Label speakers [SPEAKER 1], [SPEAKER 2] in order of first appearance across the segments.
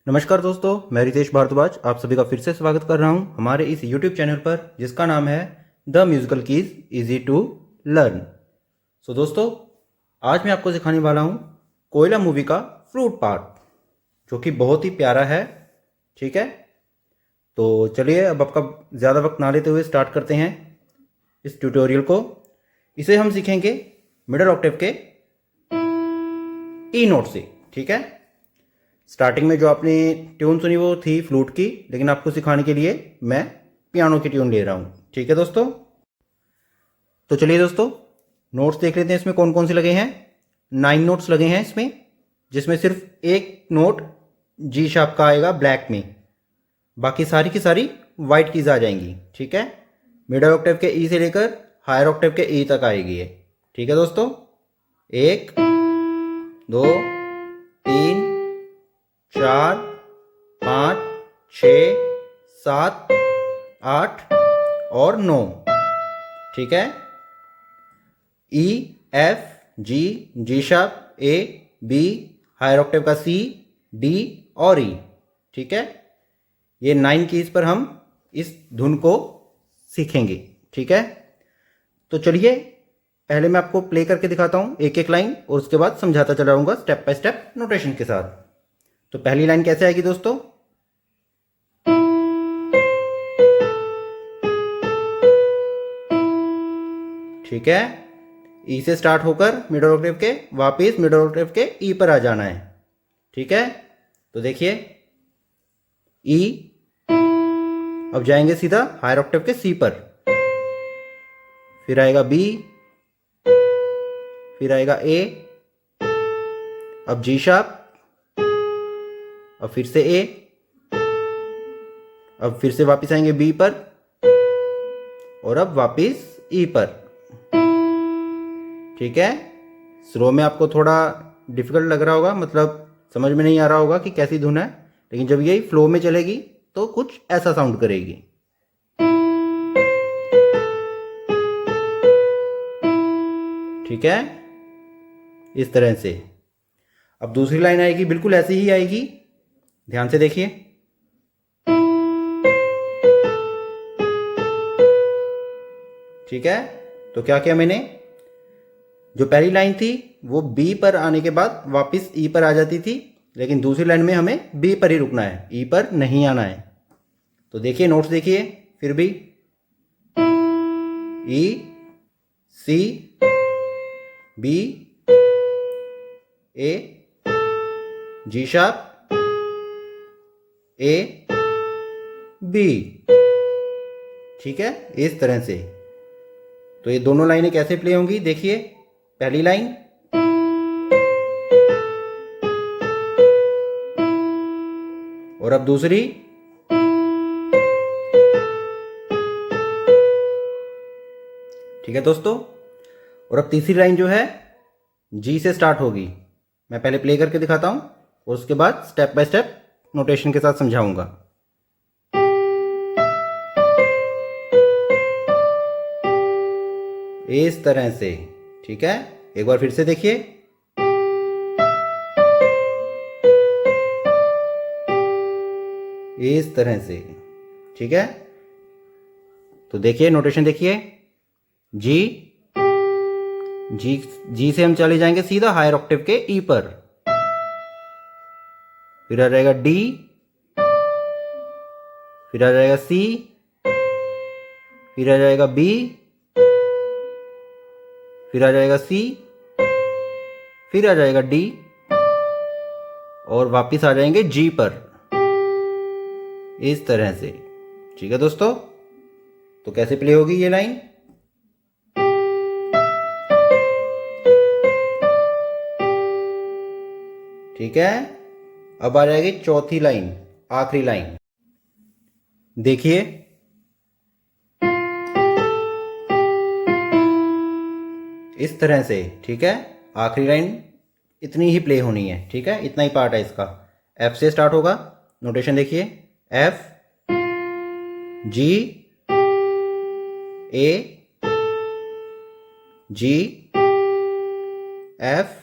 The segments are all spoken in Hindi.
[SPEAKER 1] नमस्कार दोस्तों, मैं रितेश भारद्वाज आप सभी का फिर से स्वागत कर रहा हूं हमारे इस YouTube चैनल पर जिसका नाम है the musical keys easy to learn. So दोस्तों, आज मैं आपको सिखाने वाला हूं कोयला मूवी का फ्लूट पार्ट, जो कि बहुत ही प्यारा है। ठीक है, तो चलिए अब आपका ज़्यादा वक्त ना लेते हुए स्टार्ट करते हैं इस ट्यूटोरियल को। इसे हम सीखेंगे मिडल ऑक्टेव के ई नोट से। ठीक है, स्टार्टिंग में जो आपने ट्यून सुनी वो थी फ्लूट की, लेकिन आपको सिखाने के लिए मैं पियानो की ट्यून ले रहा हूँ। ठीक है दोस्तों, तो चलिए दोस्तों नोट्स देख लेते हैं इसमें कौन कौन से लगे हैं। 9 नोट्स लगे हैं इसमें, जिसमें सिर्फ एक नोट जी शार्प का आएगा ब्लैक में, बाकी सारी की सारी वाइट कीज आ जाएंगी। ठीक है, मिडल ऑक्टेव के ई से लेकर हायर ऑक्टेव के ई तक आएगी ये। ठीक है दोस्तों, 1 2 3 4 5 6 7 8 और 9। ठीक है, E F G, G sharp, A B, higher octave का सी, डी और ई। ठीक है, ये 9 कीज पर हम इस धुन को सीखेंगे। ठीक है, तो चलिए पहले मैं आपको प्ले करके दिखाता हूँ एक एक लाइन, और उसके बाद समझाता चला जाऊंगा स्टेप बाय स्टेप नोटेशन के साथ। तो पहली लाइन कैसे आएगी दोस्तों? ठीक है, ई से स्टार्ट होकर मिडल ऑक्टेव के वापस मिडल ऑक्टेव के ई पर आ जाना है। ठीक है, तो देखिए ई, अब जाएंगे सीधा हायर ऑक्टेव के सी पर, फिर आएगा बी, फिर आएगा ए, अब जी शार्प, अब फिर से ए, अब फिर से वापस आएंगे बी पर, और अब वापस ई पर। ठीक है, स्लो में आपको थोड़ा डिफिकल्ट लग रहा होगा, मतलब समझ में नहीं आ रहा होगा कि कैसी धुन है, लेकिन जब यही फ्लो में चलेगी तो कुछ ऐसा साउंड करेगी। ठीक है, इस तरह से। अब दूसरी लाइन आएगी, बिल्कुल ऐसी ही आएगी, ध्यान से देखिए। ठीक है, तो क्या किया मैंने, जो पहली लाइन थी वो बी पर आने के बाद वापस ई पर आ जाती थी, लेकिन दूसरी लाइन में हमें बी पर ही रुकना है, ई पर नहीं आना है। तो देखिए नोट्स देखिए, फिर भी E C B A G sharp A B. ठीक है, इस तरह से। तो ये दोनों लाइनें कैसे प्ले होंगी देखिए। पहली लाइन, और अब दूसरी, ठीक है दोस्तों। और अब तीसरी लाइन जो है जी से स्टार्ट होगी। मैं पहले प्ले करके दिखाता हूं और उसके बाद स्टेप बाय स्टेप नोटेशन के साथ समझाऊंगा। इस तरह से। ठीक है, एक बार फिर से देखिए। इस तरह से। ठीक है, तो देखिए नोटेशन देखिए। जी जी जी से हम चले जाएंगे सीधा हायर ऑक्टेव के ई पर, फिर आ जाएगा डी, फिर आ जाएगा सी, फिर आ जाएगा बी, फिर आ जाएगा सी, फिर आ जाएगा डी, और वापिस आ जाएंगे जी पर। इस तरह से। ठीक है दोस्तों, तो कैसे प्ले होगी ये लाइन? ठीक है, अब आ जाएगी चौथी लाइन, आखिरी लाइन। देखिए, इस तरह से। ठीक है, आखिरी लाइन इतनी ही प्ले होनी है। ठीक है, इतना ही पार्ट है इसका। एफ से स्टार्ट होगा, नोटेशन देखिए। एफ जी ए जी एफ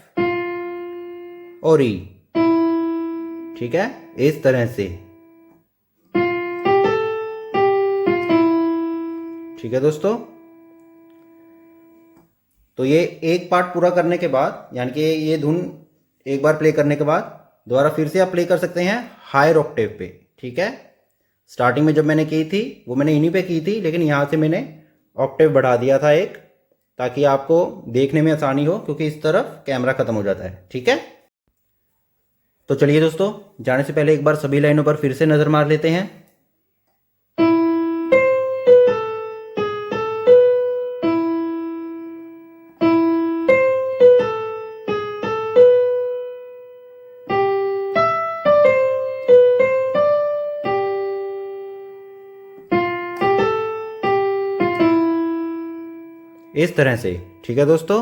[SPEAKER 1] और ई। ठीक है, इस तरह से। ठीक है दोस्तों, तो ये एक पार्ट पूरा करने के बाद, यानी कि ये धुन एक बार प्ले करने के बाद दोबारा फिर से आप प्ले कर सकते हैं हायर ऑक्टेव पे। ठीक है, स्टार्टिंग में जब मैंने की थी वो मैंने इन्हीं पे की थी, लेकिन यहाँ से मैंने ऑक्टेव बढ़ा दिया था एक, ताकि आपको देखने में आसानी हो, क्योंकि इस तरफ कैमरा खत्म हो जाता है। ठीक है, तो चलिए दोस्तों, जाने से पहले एक बार सभी लाइनों पर फिर से नज़र मार लेते हैं। इस तरह से। ठीक है दोस्तों,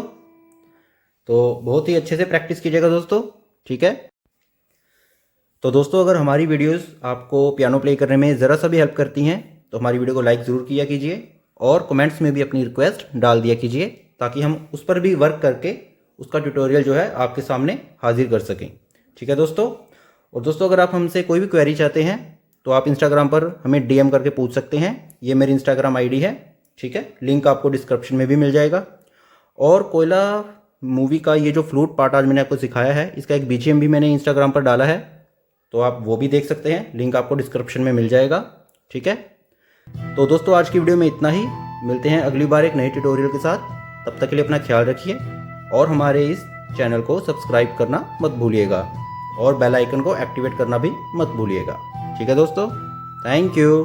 [SPEAKER 1] तो बहुत ही अच्छे से प्रैक्टिस कीजिएगा दोस्तों। ठीक है, तो दोस्तों अगर हमारी वीडियोस आपको पियानो प्ले करने में ज़रा सा भी हेल्प करती हैं तो हमारी वीडियो को लाइक ज़रूर किया कीजिए और कमेंट्स में भी अपनी रिक्वेस्ट डाल दिया कीजिए, ताकि हम उस पर भी वर्क करके उसका ट्यूटोरियल जो है आपके सामने हाजिर कर सकें। ठीक है दोस्तों, और दोस्तों अगर आप हमसे कोई भी क्वेरी चाहते हैं तो आप इंस्टाग्राम पर हमें डीएम करके पूछ सकते हैं। ये मेरी इंस्टाग्राम आईडी है। ठीक है, लिंक आपको डिस्क्रिप्शन में भी मिल जाएगा। और कोयला मूवी का ये जो फ्लूट पार्ट आज मैंने आपको सिखाया है, इसका एक बीजीएम भी मैंने इंस्टाग्राम पर डाला है, तो आप वो भी देख सकते हैं, लिंक आपको डिस्क्रिप्शन में मिल जाएगा। ठीक है, तो दोस्तों आज की वीडियो में इतना ही। मिलते हैं अगली बार एक नए ट्यूटोरियल के साथ। तब तक के लिए अपना ख्याल रखिए और हमारे इस चैनल को सब्सक्राइब करना मत भूलिएगा और बेल आइकन को एक्टिवेट करना भी मत भूलिएगा। ठीक है दोस्तों, थैंक यू।